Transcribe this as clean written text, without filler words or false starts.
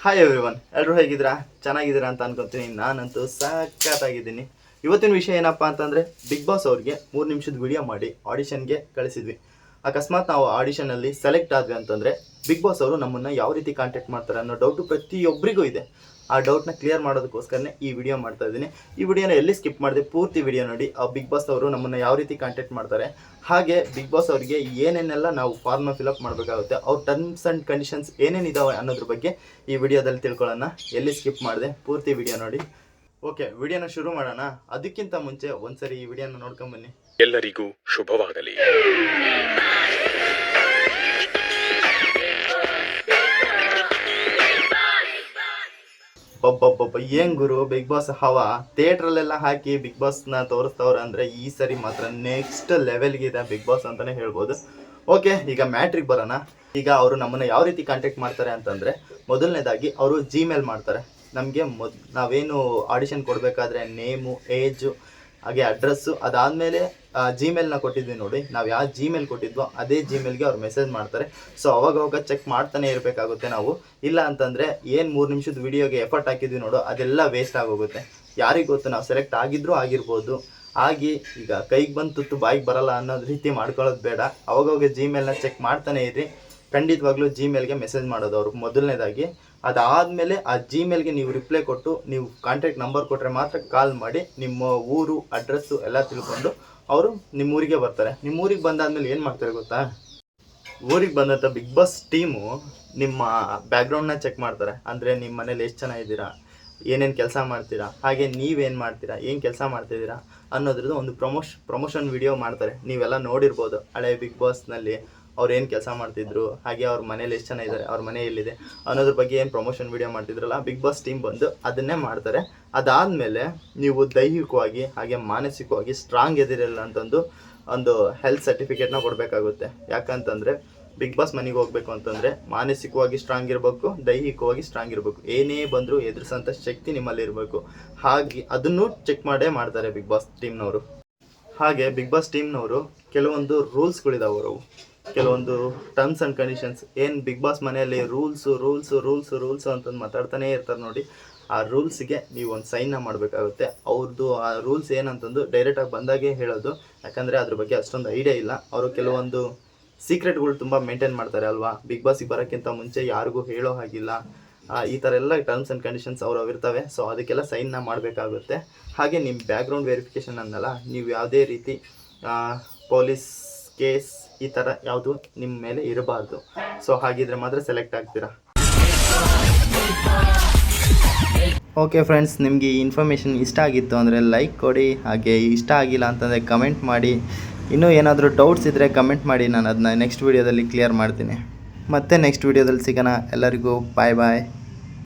Hi everyone, ಎಲ್ಲರೂ ಹೇಗಿದ್ದೀರಾ? ಚೆನ್ನಾಗಿದ್ದೀರಾ ಅಂತ ಅನ್ಕೊತೀನಿ. ನಾನಂತೂ ಸಖತ್ತಾಗಿದ್ದೀನಿ. ಇವತ್ತಿನ ವಿಷಯ ಏನಪ್ಪ ಅಂತಂದರೆ, ಬಿಗ್ ಬಾಸ್ ಅವ್ರಿಗೆ 3 ನಿಮಿಷದ ವಿಡಿಯೋ ಮಾಡಿ ಆಡಿಷನ್ಗೆ ಕಳಿಸಿದ್ವಿ. ಅಕಸ್ಮಾತ್ ನಾವು ಆಡಿಷನಲ್ಲಿ ಸೆಲೆಕ್ಟ್ ಆದ್ವಿ ಅಂತಂದರೆ ಬಿಗ್ ಬಾಸ್ ಅವರು ನಮ್ಮನ್ನು ಯಾವ ರೀತಿ ಕಾಂಟ್ಯಾಕ್ಟ್ ಮಾಡ್ತಾರೆ ಅನ್ನೋ ಡೌಟು ಪ್ರತಿಯೊಬ್ಬರಿಗೂ ಇದೆ. ಆ ಡೌಟ್ನ ಕ್ಲಿಯರ್ ಮಾಡೋದಕ್ಕೋಸ್ಕರನೇ ಈ ವಿಡಿಯೋ ಮಾಡ್ತಾ ಇದ್ದೀನಿ. ಈ ವಿಡಿಯೋನ ಎಲ್ಲಿ ಸ್ಕಿಪ್ ಮಾಡಿದೆ ಪೂರ್ತಿ ವಿಡಿಯೋ ನೋಡಿ. ಆ ಬಿಗ್ ಬಾಸ್ ಅವರು ನಮ್ಮನ್ನು ಯಾವ ರೀತಿ ಕಾಂಟ್ಯಾಕ್ಟ್ ಮಾಡ್ತಾರೆ, ಹಾಗೆ ಬಿಗ್ ಬಾಸ್ ಅವರಿಗೆ ಏನೇನೆಲ್ಲ ನಾವು ಫಾರ್ಮ್ನ ಫಿಲಪ್ ಮಾಡಬೇಕಾಗುತ್ತೆ, ಅವ್ರ ಟರ್ಮ್ಸ್ ಆ್ಯಂಡ್ ಕಂಡೀಷನ್ಸ್ ಏನೇನಿದಾವೆ ಅನ್ನೋದ್ರ ಬಗ್ಗೆ ಈ ವಿಡಿಯೋದಲ್ಲಿ ತಿಳ್ಕೊಳ್ಳೋಣ. ಎಲ್ಲಿ ಸ್ಕಿಪ್ ಮಾಡಿದೆ ಪೂರ್ತಿ ವಿಡಿಯೋ ನೋಡಿ. ಓಕೆ, ವಿಡಿಯೋನ ಶುರು ಮಾಡೋಣ. ಅದಕ್ಕಿಂತ ಮುಂಚೆ ಒಂದ್ಸರಿ ಈ ವಿಡಿಯೋನ ನೋಡ್ಕೊಂಬನ್ನಿ. ಎಲ್ಲರಿಗೂ ಶುಭವಾಗಲಿ. ಒಬ್ಬೊಬ್ಬೊಬ್ಬ ಏನ್ ಗುರು, ಬಿಗ್ ಬಾಸ್ ಹವಾ ಥಿಯೇಟ್ರಲ್ಲೆಲ್ಲ ಹಾಕಿ ಬಿಗ್ ಬಾಸ್ನ ತೋರಿಸ್ತವ್ರ ಅಂದರೆ ಈ ಸರಿ ಮಾತ್ರ ನೆಕ್ಸ್ಟ್ ಲೆವೆಲ್ಗಿದೆ ಬಿಗ್ ಬಾಸ್ ಅಂತಲೇ ಹೇಳ್ಬೋದು. ಓಕೆ, ಈಗ ಮ್ಯಾಟ್ರಿಗೆ ಬರೋಣ. ಈಗ ಅವರು ನಮ್ಮನ್ನು ಯಾವ ರೀತಿ ಕಾಂಟ್ಯಾಕ್ಟ್ ಮಾಡ್ತಾರೆ ಅಂತಂದರೆ, ಮೊದಲನೇದಾಗಿ ಅವರು ಜಿಮೇಲ್ ಮಾಡ್ತಾರೆ ನಮಗೆ. ನಾವೇನು ಆಡಿಷನ್ ಕೊಡಬೇಕಾದ್ರೆ ನೇಮು, ಏಜು, ಹಾಗೆ ಅಡ್ರೆಸ್ಸು, ಅದಾದಮೇಲೆ ಜಿಮೇಲ್ನ ಕೊಟ್ಟಿದ್ವಿ ನೋಡಿ. ನಾವು ಯಾವ ಜಿಮೇಲ್ ಕೊಟ್ಟಿದ್ವೋ ಅದೇ ಜಿಮೇಲ್ಗೆ ಅವ್ರು ಮೆಸೇಜ್ ಮಾಡ್ತಾರೆ. ಸೊ ಅವಾಗ ಚೆಕ್ ಮಾಡ್ತಾನೆ ಇರಬೇಕಾಗುತ್ತೆ ನಾವು. ಇಲ್ಲ ಅಂತಂದರೆ ಏನು 3 ನಿಮಿಷದ ವಿಡಿಯೋಗೆ ಎಫರ್ಟ್ ಹಾಕಿದ್ವಿ ನೋಡು, ಅದೆಲ್ಲ ವೇಸ್ಟ್ ಆಗೋಗುತ್ತೆ. ಯಾರಿಗೆ ಗೊತ್ತು, ನಾವು ಸೆಲೆಕ್ಟ್ ಆಗಿರ್ಬೋದು. ಆಗಿ ಈಗ ಕೈಗೆ ಬಂದು ತುತ್ತು ಬಾಯಿಗೆ ಬರಲ್ಲ ಅನ್ನೋದು ರೀತಿ ಮಾಡ್ಕೊಳ್ಳೋದು ಬೇಡ. ಅವಾಗ ಜಿಮೇಲ್ನ ಚೆಕ್ ಮಾಡ್ತಾನೆ ಇರಿ. ಖಂಡಿತವಾಗ್ಲೂ ಜಿಮೇಲ್ಗೆ ಮೆಸೇಜ್ ಮಾಡೋದು ಅವರು ಮೊದಲನೇದಾಗಿ. ಅದಾದಮೇಲೆ ಆ ಜಿಮೇಲ್ಗೆ ನೀವು ರಿಪ್ಲೈ ಕೊಟ್ಟು, ನೀವು ಕಾಂಟ್ಯಾಕ್ಟ್ ನಂಬರ್ ಕೊಟ್ಟರೆ ಮಾತ್ರ ಕಾಲ್ ಮಾಡಿ ನಿಮ್ಮ ಊರು, ಅಡ್ರೆಸ್ಸು ಎಲ್ಲ ತಿಳ್ಕೊಂಡು ಅವರು ನಿಮ್ಮೂರಿಗೆ ಬರ್ತಾರೆ. ನಿಮ್ಮೂರಿಗೆ ಬಂದಾದ್ಮೇಲೆ ಏನು ಮಾಡ್ತಾರೆ ಗೊತ್ತಾ, ಊರಿಗೆ ಬಂದಂಥ ಬಿಗ್ ಬಾಸ್ ಟೀಮು ನಿಮ್ಮ ಬ್ಯಾಕ್ಗ್ರೌಂಡ್ನ ಚೆಕ್ ಮಾಡ್ತಾರೆ. ಅಂದರೆ ನಿಮ್ಮ ಮನೇಲಿ ಎಷ್ಟು ಜನ ಇದ್ದೀರಾ, ಏನೇನು ಕೆಲಸ ಮಾಡ್ತೀರಾ, ಹಾಗೆ ನೀವೇನು ಮಾಡ್ತೀರಾ, ಏನು ಕೆಲಸ ಮಾಡ್ತಿದ್ದೀರಾ ಅನ್ನೋದ್ರದ್ದು ಒಂದು ಪ್ರಮೋಷನ್ ವಿಡಿಯೋ ಮಾಡ್ತಾರೆ. ನೀವೆಲ್ಲ ನೋಡಿರ್ಬೋದು ಹಳೆ ಬಿಗ್ ಬಾಸ್ನಲ್ಲಿ ಅವ್ರು ಏನು ಕೆಲಸ ಮಾಡ್ತಿದ್ರು, ಹಾಗೆ ಅವ್ರ ಮನೇಲಿ ಎಷ್ಟು ಜನ ಇದ್ದಾರೆ, ಅವ್ರ ಮನೆ ಎಲ್ಲಿದೆ ಅನ್ನೋದ್ರ ಬಗ್ಗೆ ಏನು ಪ್ರಮೋಷನ್ ವಿಡಿಯೋ ಮಾಡ್ತಿದ್ರಲ್ಲ, ಬಿಗ್ ಬಾಸ್ ಟೀಮ್ ಬಂದು ಅದನ್ನೇ ಮಾಡ್ತಾರೆ. ಅದಾದಮೇಲೆ ನೀವು ದೈಹಿಕವಾಗಿ ಹಾಗೆ ಮಾನಸಿಕವಾಗಿ ಸ್ಟ್ರಾಂಗ್ ಇದ್ದೀರಲ್ಲ ಅಂತಂದು ಒಂದು ಹೆಲ್ತ್ ಸರ್ಟಿಫಿಕೇಟ್ನ ಕೊಡಬೇಕಾಗುತ್ತೆ. ಯಾಕಂತಂದರೆ ಬಿಗ್ ಬಾಸ್ ಮನೆಗೆ ಹೋಗ್ಬೇಕು ಅಂತಂದರೆ ಮಾನಸಿಕವಾಗಿ ಸ್ಟ್ರಾಂಗ್ ಇರಬೇಕು, ದೈಹಿಕವಾಗಿ ಸ್ಟ್ರಾಂಗ್ ಇರಬೇಕು. ಏನೇ ಬಂದರೂ ಎದುರಿಸೋಂಥ ಶಕ್ತಿ ನಿಮ್ಮಲ್ಲಿ ಇರಬೇಕು. ಹಾಗೆ ಅದನ್ನು ಚೆಕ್ ಮಾಡೇ ಮಾಡ್ತಾರೆ ಬಿಗ್ ಬಾಸ್ ಟೀಮ್ನವರು. ಹಾಗೆ ಬಿಗ್ ಬಾಸ್ ಟೀಮ್ನವರು ಕೆಲವೊಂದು ರೂಲ್ಸ್ಗಳಿದಾವೆ. ಅವರು ಕೆಲವೊಂದು ಟರ್ಮ್ಸ್ ಆ್ಯಂಡ್ ಕಂಡೀಷನ್ಸ್, ಏನು ಬಿಗ್ ಬಾಸ್ ಮನೆಯಲ್ಲಿ ರೂಲ್ಸು ಅಂತಂದು ಮಾತಾಡ್ತಾನೇ ಇರ್ತಾರೆ ನೋಡಿ. ಆ ರೂಲ್ಸಿಗೆ ನೀವು ಒಂದು ಸೈನ್ನ ಮಾಡಬೇಕಾಗುತ್ತೆ. ಅವ್ರದ್ದು ಆ ರೂಲ್ಸ್ ಏನಂತಂದು ಡೈರೆಕ್ಟಾಗಿ ಬಂದಾಗೆ ಹೇಳೋದು, ಯಾಕಂದರೆ ಅದ್ರ ಬಗ್ಗೆ ಅಷ್ಟೊಂದು ಐಡಿಯಾ ಇಲ್ಲ. ಅವರು ಕೆಲವೊಂದು ಸೀಕ್ರೆಟ್ಗಳು ತುಂಬ ಮೇಂಟೈನ್ ಮಾಡ್ತಾರೆ ಅಲ್ವಾ. ಬಿಗ್ ಬಾಸಿಗೆ ಬರೋಕ್ಕಿಂತ ಮುಂಚೆ ಯಾರಿಗೂ ಹೇಳೋ ಹಾಗಿಲ್ಲ. ಈ ಥರ ಎಲ್ಲ ಟರ್ಮ್ಸ್ ಆ್ಯಂಡ್ ಕಂಡೀಷನ್ಸ್ ಅವ್ರು ಇರ್ತವೆ. ಸೊ ಅದಕ್ಕೆಲ್ಲ ಸೈನ್ನ ಮಾಡಬೇಕಾಗುತ್ತೆ. ಹಾಗೆ ನಿಮ್ಮ ಬ್ಯಾಕ್ಗ್ರೌಂಡ್ ವೆರಿಫಿಕೇಷನ್ ಅನ್ನಲ್ಲ, ನೀವು ಯಾವುದೇ ರೀತಿ ಪೊಲೀಸ್ ಕೇಸ್ ಈ ಥರ ಯಾವುದು ನಿಮ್ಮ ಮೇಲೆ ಇರಬಾರ್ದು. ಸೊ ಹಾಗಿದ್ರೆ ಮಾತ್ರ ಸೆಲೆಕ್ಟ್ ಆಗ್ತೀರಾ. ಓಕೆ ಫ್ರೆಂಡ್ಸ್, ನಿಮಗೆ ಈ ಇನ್ಫಾರ್ಮೇಷನ್ ಇಷ್ಟ ಆಗಿತ್ತು ಅಂದರೆ ಲೈಕ್ ಕೊಡಿ. ಹಾಗೆ ಇಷ್ಟ ಆಗಿಲ್ಲ ಅಂತಂದರೆ ಕಮೆಂಟ್ ಮಾಡಿ. ಇನ್ನೂ ಏನಾದರೂ ಡೌಟ್ಸ್ ಇದ್ದರೆ ಕಮೆಂಟ್ ಮಾಡಿ, ನಾನು ಅದನ್ನ ನೆಕ್ಸ್ಟ್ ವೀಡಿಯೋದಲ್ಲಿ ಕ್ಲಿಯರ್ ಮಾಡ್ತೀನಿ. ಮತ್ತೆ ನೆಕ್ಸ್ಟ್ ವೀಡಿಯೋದಲ್ಲಿ ಸಿಗೋಣ. ಎಲ್ಲರಿಗೂ ಬಾಯ್.